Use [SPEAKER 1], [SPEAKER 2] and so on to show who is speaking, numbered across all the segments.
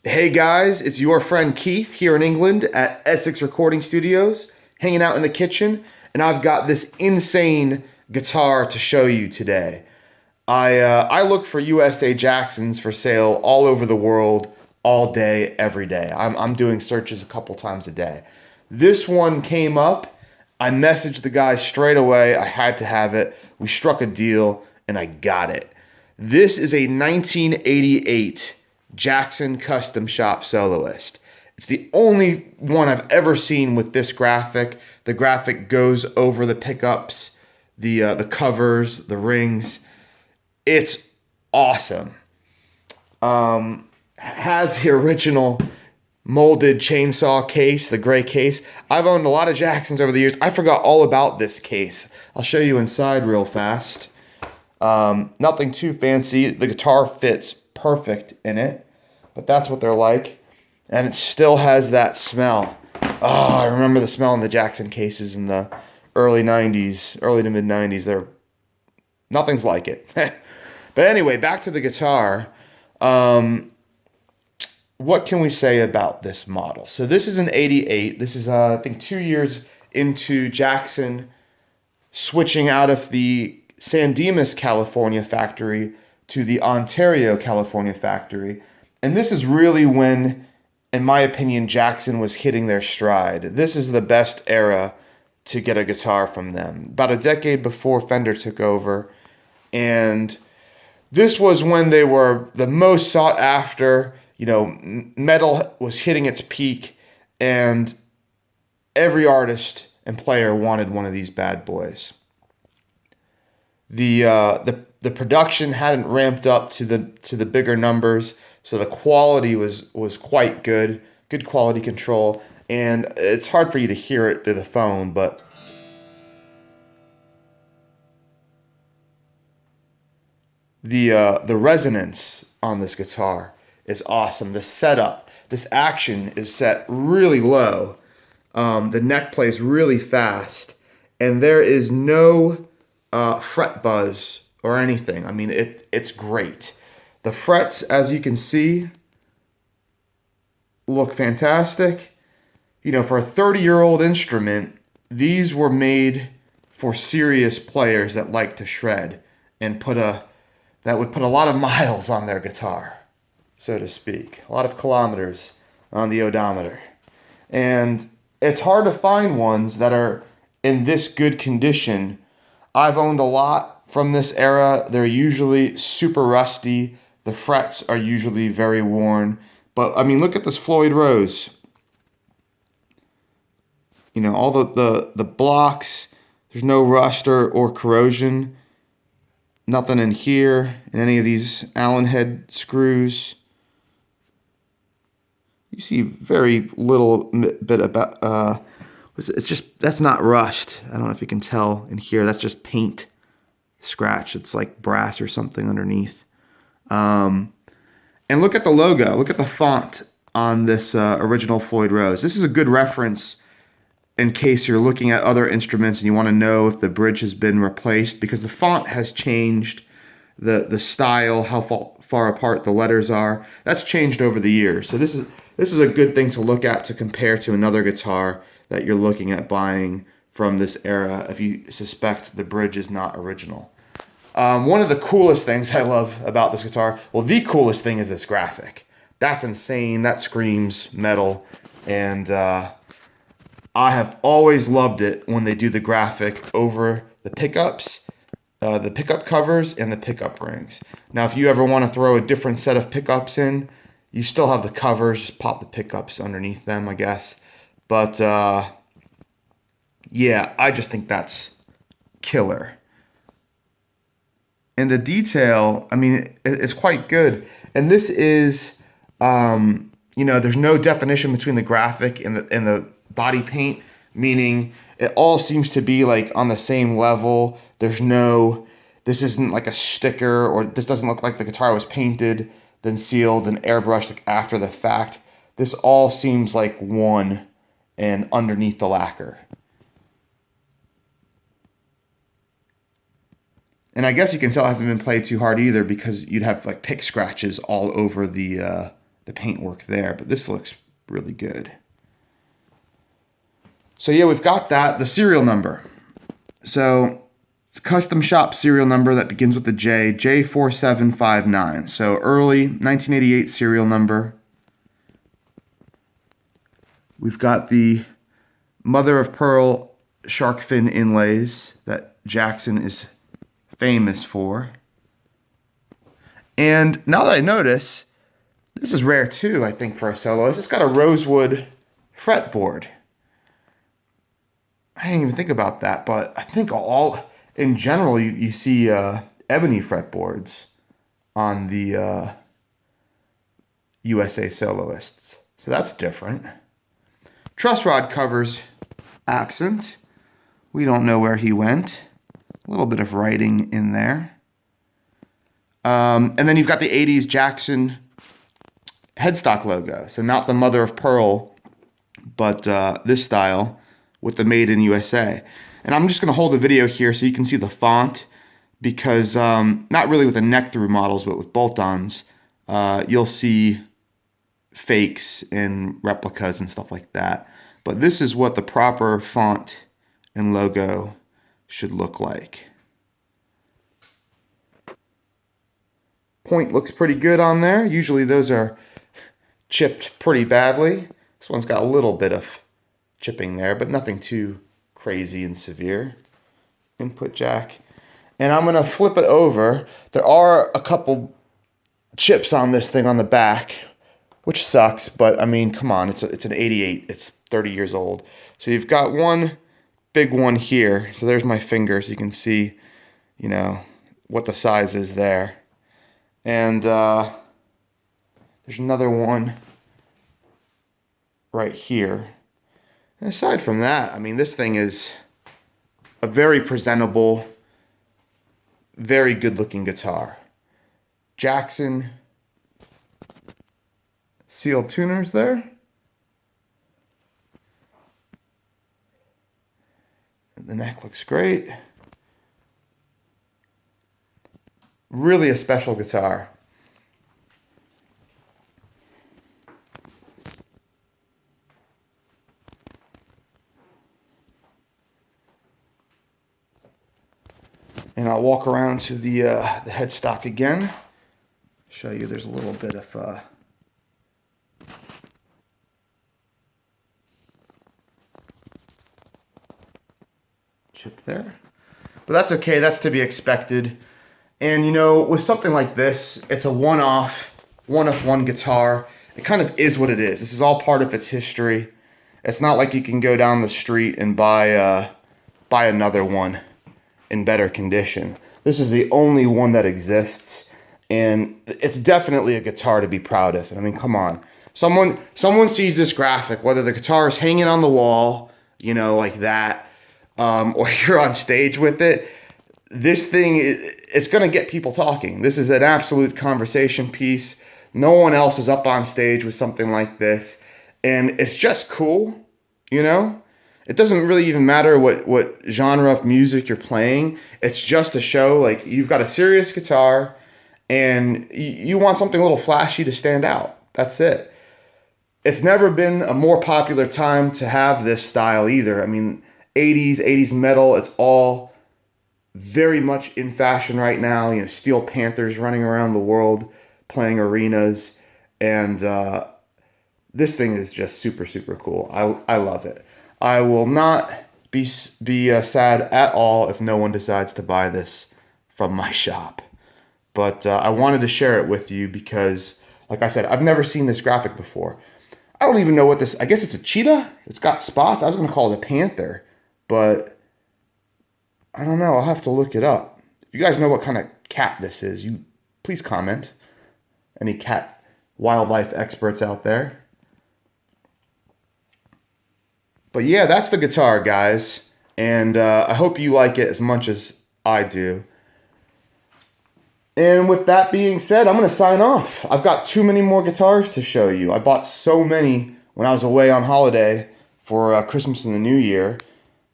[SPEAKER 1] Hey guys, it's your friend Keith here in England at Essex Recording Studios, hanging out in the kitchen, and I've got this insane guitar to show you today. I look for USA Jacksons for sale all over the world, all day, every day. I'm doing searches a couple times a day. This one came up. I messaged the guy straight away. I had to have it. We struck a deal, and I got it. This is a 1988 Jackson Custom Shop Soloist. It's the only one I've ever seen with this graphic. The graphic goes over the pickups, the covers, the rings. It's awesome. Has the original molded chainsaw case, the gray case. I've owned a lot of Jacksons over the years. I forgot all about this case. I'll show you inside real fast. Nothing too fancy. The guitar fits perfect in it, but that's what they're like. And it still has that smell. Oh, I remember the smell in the Jackson cases in the early 90s, early to mid 90s. Nothing's like it. But anyway, back to the guitar. What can we say about this model? So this is an 88. This is, I think, 2 years into Jackson switching out of the San Dimas, California factory to the Ontario, California factory. And this is really when, in my opinion, Jackson was hitting their stride. This is the best era to get a guitar from them. About a decade before Fender took over. And this was when they were the most sought after. You know, metal was hitting its peak, and every artist and player wanted one of these bad boys. The production hadn't ramped up to the bigger numbers, so the quality was quite good quality control, and it's hard for you to hear it through the phone, but the resonance on this guitar is awesome. The setup, this action is set really low. The neck plays really fast, and there is no fret buzz or anything. I mean, it's great. The frets, as you can see, look fantastic. You know, for a 30-year-old instrument, these were made for serious players that like to shred and that would put a lot of miles on their guitar, so to speak. A lot of kilometers on the odometer. And it's hard to find ones that are in this good condition. I've owned a lot from this era. They're usually super rusty. The frets are usually very worn. But, I mean, look at this Floyd Rose. You know, all the blocks. There's no rust or corrosion. Nothing in here, in any of these Allen head screws. You see very little bit about, it's just, that's not rust. I don't know if you can tell in here. That's just paint scratch. It's like brass or something underneath. And look at the logo. Look at the font on this original Floyd Rose. This is a good reference in case you're looking at other instruments and you want to know if the bridge has been replaced, because the font has changed, the style, how far apart the letters are. That's changed over the years. So this is a good thing to look at to compare to another guitar that you're looking at buying from this era if you suspect the bridge is not original. One of the coolest things I love about this guitar, well, the coolest thing is this graphic. That's insane. That screams metal. And I have always loved it when they do the graphic over the pickups, the pickup covers, and the pickup rings. Now, if you ever want to throw a different set of pickups in, you still have the covers, just pop the pickups underneath them, I guess. But, yeah, I just think that's killer. And the detail, I mean, it's quite good. And this is, you know, there's no definition between the graphic and the body paint, meaning it all seems to be like on the same level. This isn't like a sticker, or this doesn't look like the guitar was painted, then sealed, and airbrushed like after the fact. This all seems like one and underneath the lacquer. And I guess you can tell it hasn't been played too hard either, because you'd have like pick scratches all over the the paintwork there, but this looks really good. So yeah, we've got that. The serial number. So it's a custom shop serial number that begins with the J, J4759. So early 1988 serial number. We've got the mother of pearl shark fin inlays that Jackson is famous for. And now that I notice, this is rare too, I think, for a soloist. It's got a rosewood fretboard. I didn't even think about that, but I think in general, you see ebony fretboards on the USA soloists. So that's different. Truss rod covers absent. We don't know where he went. A little bit of writing in there. And then you've got the 80s Jackson headstock logo. So not the mother of pearl, but this style with the Made in USA. And I'm just going to hold the video here so you can see the font, because not really with the neck through models, but with bolt-ons, you'll see fakes and replicas and stuff like that. But this is what the proper font and logo should look like. Point looks pretty good on there. Usually those are chipped pretty badly. This one's got a little bit of chipping there, but nothing too crazy and severe. Input jack. And I'm going to flip it over. There are a couple chips on this thing on the back, which sucks, but I mean, come on, it's an 88. It's 30 years old. So you've got one big one here. So there's my finger, so you can see, you know, what the size is there. And there's another one right here. And aside from that, I mean, this thing is a very presentable, very good-looking guitar. Jackson sealed tuners there. The neck looks great. Really a special guitar. And I'll walk around to the headstock again. Show you there's a little bit of chip there. But that's okay, that's to be expected. And you know, with something like this, it's a one-off, one-of-one guitar. It kind of is what it is. This is all part of its history. It's not like you can go down the street and buy another one in better condition. This is the only one that exists, and it's definitely a guitar to be proud of. I mean, come on. Someone sees this graphic, whether the guitar is hanging on the wall, you know, like that, or you're on stage with it. This thing, it's going to get people talking. This is an absolute conversation piece. No one else is up on stage with something like this. And it's just cool, you know? It doesn't really even matter what genre of music you're playing. It's just a show. Like, you've got a serious guitar, and you want something a little flashy to stand out. That's it. It's never been a more popular time to have this style either. I mean, 80s metal, it's all very much in fashion right now. You know, Steel Panthers running around the world playing arenas, and this thing is just super, super cool. I love it. I will not be sad at all if no one decides to buy this from my shop. But I wanted to share it with you because, like I said, I've never seen this graphic before. I don't even know what this, I guess it's a cheetah. It's got spots. I was going to call it a panther, but I don't know. I'll have to look it up. If you guys know what kind of cat this is, you please comment. Any cat wildlife experts out there? But yeah, that's the guitar, guys. And I hope you like it as much as I do. And with that being said, I'm going to sign off. I've got too many more guitars to show you. I bought so many when I was away on holiday for Christmas and the New Year.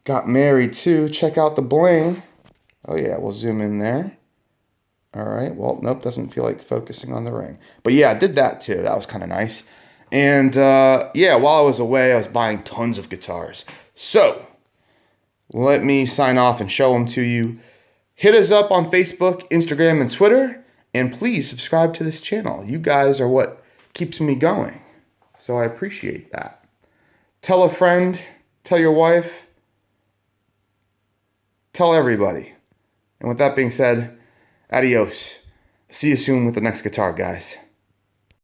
[SPEAKER 1] Got married too. Check out the bling. Oh yeah, we'll zoom in there. All right. Well, nope, doesn't feel like focusing on the ring. But yeah, I did that too. That was kind of nice. And yeah, while I was away, I was buying tons of guitars. So let me sign off and show them to you. Hit us up on Facebook, Instagram, and Twitter. And please subscribe to this channel. You guys are what keeps me going. So I appreciate that. Tell a friend, tell your wife, tell everybody. And with that being said, adios. See you soon with the next guitar, guys.